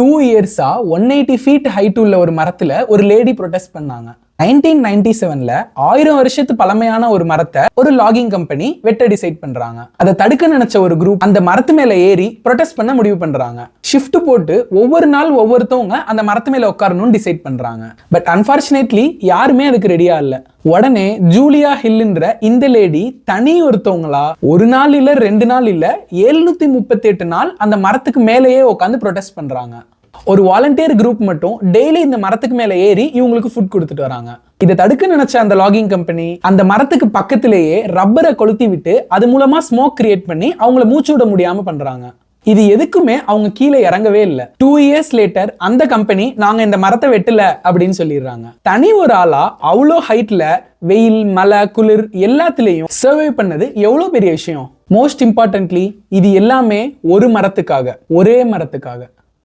2 இயர்ஸா 180 feet height உள்ள ஒரு மரத்துல ஒரு லேடி ப்ரொடெஸ்ட் பண்ணாங்க. 1997ல 1000 வருஷத்து பழமையான ஒரு மரத்தை ஒரு லாகிங் கம்பெனி வெட்ட டிசைட் பண்றாங்க. அதை தடுக்க நினைச்ச ஒரு குரூப் அந்த மரத்து மேல ஏறி ப்ரொடெஸ்ட் பண்ண முடிவு பண்றாங்க. ஷிஃப்ட் போட்டு ஒவ்வொரு நாள் ஒவ்வொருத்தவங்க அந்த மரத்து மேல உட்காரணும்னு டிசைட் பண்றாங்க. பட் அன்பார்ச்சுனேட்லி யாருமே அதுக்கு ரெடியா இல்ல. உடனே ஜூலியா ஹில்ன்ற இந்த லேடி தனி ஒருத்தவங்களா ஒரு நாள் இல்ல 2 நாள் இல்ல 738 நாள் அந்த மரத்துக்கு மேலேயே உட்காந்து ப்ரொடெஸ்ட் பண்றாங்க. ஒரு வாலண்டியர் குரூப் மட்டும் டெய்லி இந்த மரத்துக்கு மேல ஏறி இவங்களுக்கு ஃபுட் கொடுத்துட்டு வராங்க. இதை தடுக்க நினைச்ச அந்த லாகிங் கம்பெனி அந்த மரத்துக்கு பக்கத்திலேயே ரப்பரை கொளுத்தி விட்டு அது மூலமா ஸ்மோக் கிரியேட் பண்ணி அவங்கள மூச்சு விட முடியாம பண்றாங்க. இது எதுக்குமே அவங்க கீழே இறங்கவே இல்லை. 2 இயர்ஸ் லேட்டர் அந்த கம்பெனி நாங்க இந்த மரத்தை வெட்டல அப்படின்னு சொல்லிடுறாங்க. தனி ஒரு ஆளா அவ்வளோ ஹைட்ல வெயில் மழை குளிர் எல்லாத்துலயும் சர்வை பண்ணது எவ்வளவு பெரிய விஷயம். மோஸ்ட் இம்பார்ட்டன்ட்லி இது எல்லாமே ஒரு மரத்துக்காக, ஒரே மரத்துக்காக.